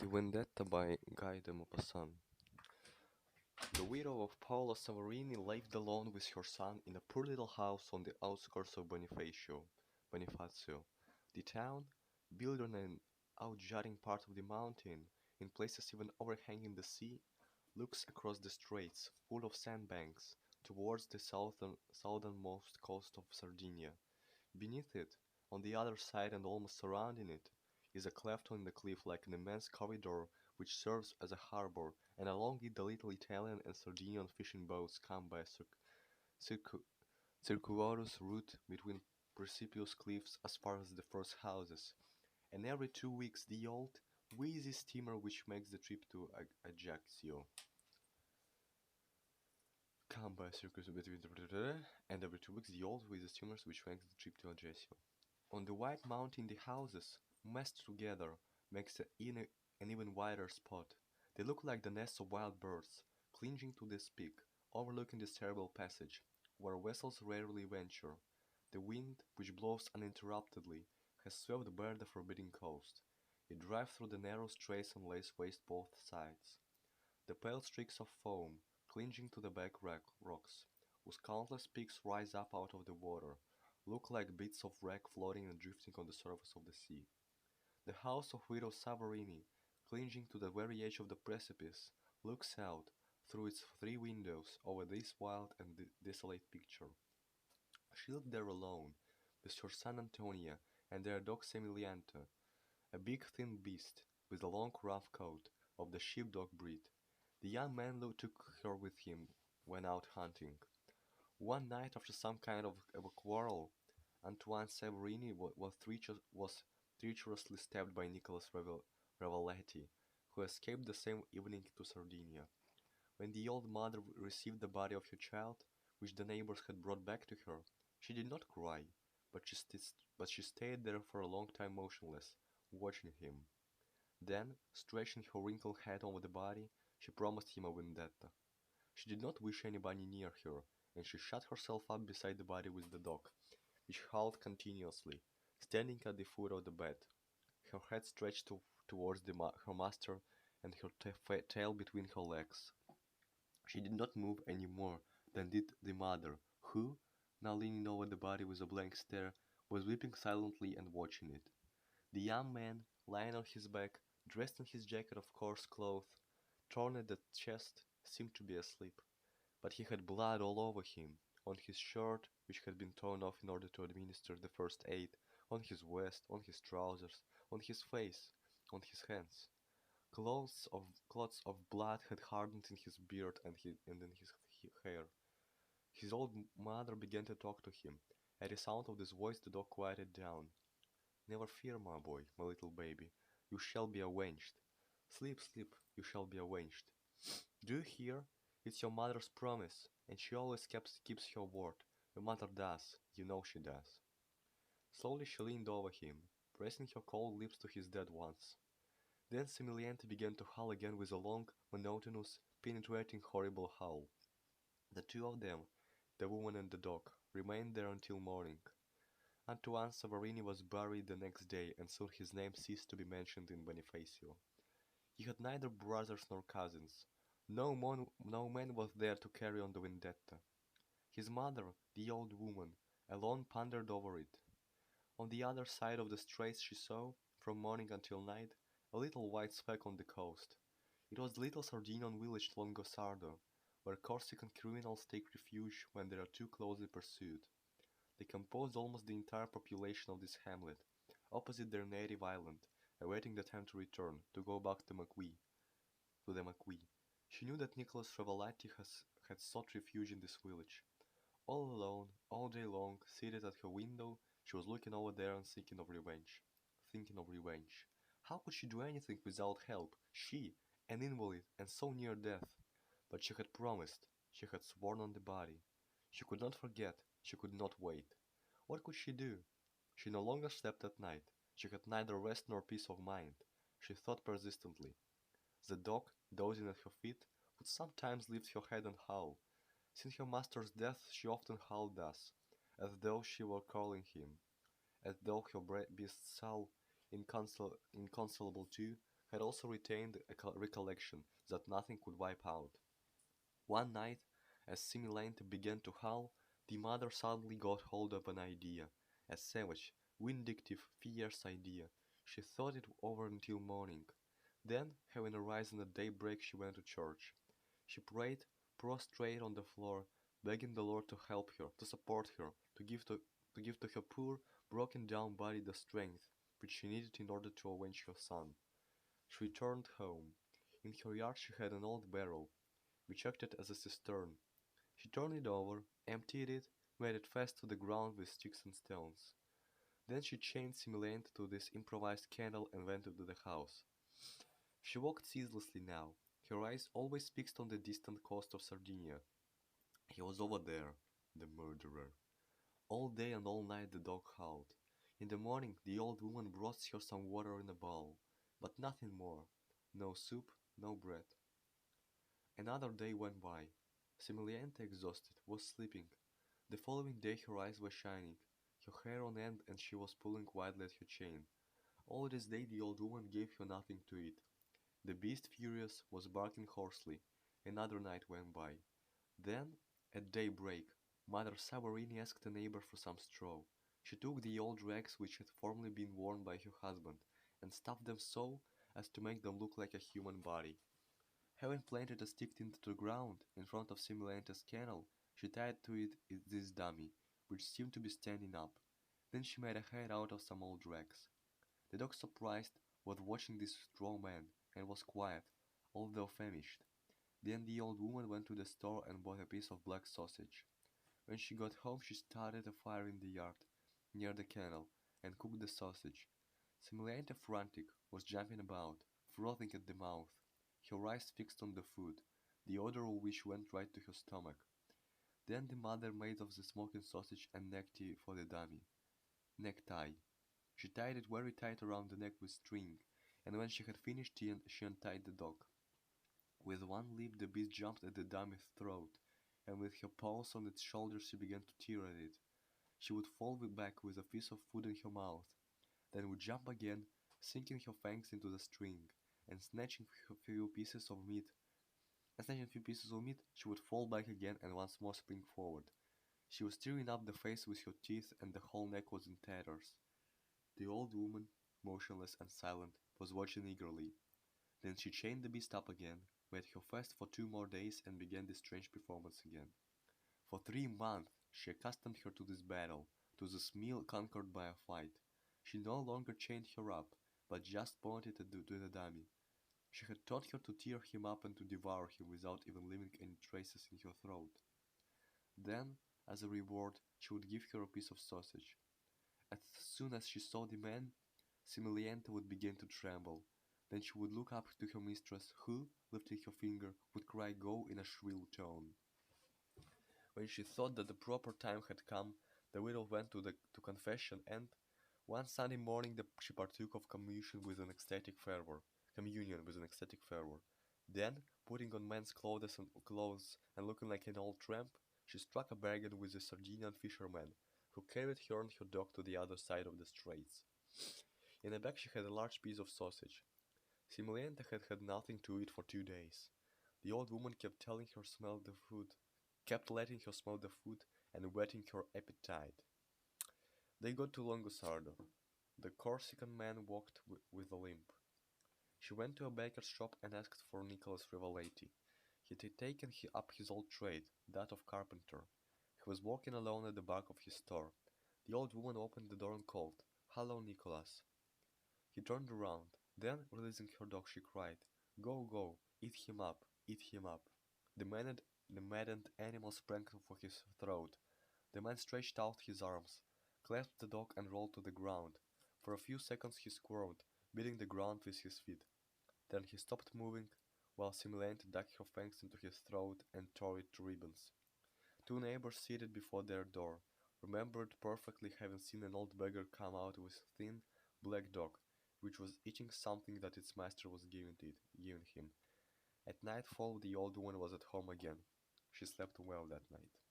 Vendetta by Guy de Maupassant. The widow of Paolo Savarini lived alone with her son in a poor little house on the outskirts of Bonifacio. The town, built on an outjutting part of the mountain, in places even overhanging the sea, looks across the straits, full of sandbanks, towards the southernmost coast of Sardinia. Beneath it, on the other side and almost surrounding it, is a cleft in the cliff like an immense corridor which serves as a harbor, and along it the little Italian and Sardinian fishing boats come by a circu- circuitous route between precipitous cliffs as far as the first houses, and every 2 weeks the old, wheezy steamer which makes the trip to Ajaccio come by a circus between and every 2 weeks the old wheezy steamers which makes the trip to Ajaccio. On the white mountain the houses, massed together, makes an even wider spot. They look like the nests of wild birds, clinging to this peak, overlooking this terrible passage, where vessels rarely venture. The wind, which blows uninterruptedly, has swept bare the forbidding coast. It drives through the narrow straits and lays waste both sides. The pale streaks of foam, clinging to the back rocks, whose countless peaks rise up out of the water, look like bits of wreck floating and drifting on the surface of the sea. The house of widow Savarini, clinging to the very edge of the precipice, looks out, through its 3 windows, over this wild and desolate picture. She lived there alone, with her son Antonia and their dog Semilianta, a big thin beast, with a long rough coat, of the sheepdog breed. The young man took her with him when out hunting. One night, after some kind of a quarrel, Antoine Severini was treacherously stabbed by Nicholas Ravaletti, who escaped the same evening to Sardinia. When the old mother received the body of her child, which the neighbors had brought back to her, she did not cry, but she stayed there for a long time motionless, watching him. Then, stretching her wrinkled head over the body, she promised him a vendetta. She did not wish anybody near her, and she shut herself up beside the body with the dog, which howled continuously, standing at the foot of the bed, her head stretched towards her master and her tail between her legs. She did not move any more than did the mother, who, now leaning over the body with a blank stare, was weeping silently and watching it. The young man, lying on his back, dressed in his jacket of coarse cloth, torn at the chest, seemed to be asleep, but he had blood all over him, on his shirt, which had been torn off in order to administer the first aid, on his vest, on his trousers, on his face, on his hands. Clots of blood had hardened in his beard and in his hair. His old mother began to talk to him. At the sound of this voice the dog quieted down. "Never fear, my boy, my little baby. You shall be avenged. Sleep, sleep, you shall be avenged. Do you hear? It's your mother's promise, and she always keeps her word. Your mother does, you know she does." Slowly she leaned over him, pressing her cold lips to his dead ones. Then Semiliante began to howl again with a long, monotonous, penetrating, horrible howl. The two of them, the woman and the dog, remained there until morning. Antoine Savarini was buried the next day, and soon his name ceased to be mentioned in Bonifacio. He had neither brothers nor cousins. No man was there to carry on the vendetta. His mother, the old woman, alone pondered over it. On the other side of the straits she saw, from morning until night, a little white speck on the coast. It was the little Sardinian village Longosardo, where Corsican criminals take refuge when they are too closely pursued. They composed almost the entire population of this hamlet, opposite their native island, awaiting the time to return, to go back to the Macquis. She knew that Nicholas Ravaletti had sought refuge in this village. All alone, all day long, seated at her window, she was looking over there and thinking of revenge. Thinking of revenge. How could she do anything without help? She, an invalid, and so near death. But she had promised. She had sworn on the body. She could not forget. She could not wait. What could she do? She no longer slept at night. She had neither rest nor peace of mind. She thought persistently. The dog, dozing at her feet, would sometimes lift her head and howl. Since her master's death she often howled thus, as though she were calling him, as though her beast's soul, inconsolable too, had also retained a recollection that nothing could wipe out. One night, as Similante began to howl, the mother suddenly got hold of an idea, a savage, vindictive, fierce idea. She thought it over until morning. Then, having arisen at daybreak, she went to church. She prayed, prostrate on the floor, begging the Lord to help her, to support her, to give to her poor, broken down body the strength which she needed in order to avenge her son. She returned home. In her yard she had an old barrel, which acted as a cistern. She turned it over, emptied it, made it fast to the ground with sticks and stones. Then she chained Similante to this improvised candle and went into the house. She walked ceaselessly now, her eyes always fixed on the distant coast of Sardinia. He was over there, the murderer. All day and all night the dog howled. In the morning the old woman brought her some water in a bowl, but nothing more. No soup, no bread. Another day went by. Similiante, exhausted, was sleeping. The following day her eyes were shining, her hair on end, and she was pulling wildly at her chain. All this day the old woman gave her nothing to eat. The beast, furious, was barking hoarsely. Another night went by. Then, at daybreak, Mother Sabarini asked a neighbor for some straw. She took the old rags which had formerly been worn by her husband, and stuffed them so as to make them look like a human body. Having planted a stick into the ground in front of Similante's kennel, she tied to it this dummy, which seemed to be standing up. Then she made a head out of some old rags. The dog, surprised, was watching this straw man, and was quiet, although famished. Then the old woman went to the store and bought a piece of black sausage. When she got home she started a fire in the yard, near the kennel, and cooked the sausage. Similante, frantic, was jumping about, frothing at the mouth, her eyes fixed on the food, the odor of which went right to her stomach. Then the mother made of the smoking sausage a necktie for the dummy. Necktie. She tied it very tight around the neck with string, and when she had finished she untied the dog. With one leap the beast jumped at the dummy's throat, and with her paws on its shoulders she began to tear at it. She would fall back with a piece of food in her mouth, then would jump again, sinking her fangs into the string, and snatching a few pieces of meat. She would fall back again and once more spring forward. She was tearing up the face with her teeth, and the whole neck was in tatters. The old woman, motionless and silent, was watching eagerly. Then she chained the beast up again, made her fast for 2 more days, and began this strange performance again. For 3 months she accustomed her to this battle, to this meal conquered by a fight. She no longer chained her up, but just pointed to the dummy. She had taught her to tear him up and to devour him without even leaving any traces in her throat. Then, as a reward, she would give her a piece of sausage. As soon as she saw the man, Similiante would begin to tremble. Then she would look up to her mistress, who, lifting her finger, would cry "Go" in a shrill tone. When she thought that the proper time had come, the widow went to confession, and one Sunday morning she partook of communion with an ecstatic fervor. Then, putting on men's clothes and looking like an old tramp, she struck a bargain with a Sardinian fisherman, who carried her and her dog to the other side of the straits. In a bag she had a large piece of sausage. Similiente had had nothing to eat for 2 days. The old woman kept letting her smell the food and whetting her appetite. They got to Longosardo. The Corsican man walked with a limp. She went to a baker's shop and asked for Nicholas Rivaletti. He had taken up his old trade, that of carpenter. He was walking alone at the back of his store. The old woman opened the door and called, "Hello, Nicholas." He turned around. Then, releasing her dog, she cried, "Go, go, eat him up, eat him up." The maddened animal sprang for his throat. The man stretched out his arms, clasped the dog, and rolled to the ground. For a few seconds he squirmed, beating the ground with his feet. Then he stopped moving, while Similante dug her fangs into his throat and tore it to ribbons. Two neighbors seated before their door remembered perfectly having seen an old beggar come out with a thin, black dog, which was eating something that its master was giving him. At nightfall the old woman was at home again. She slept well that night.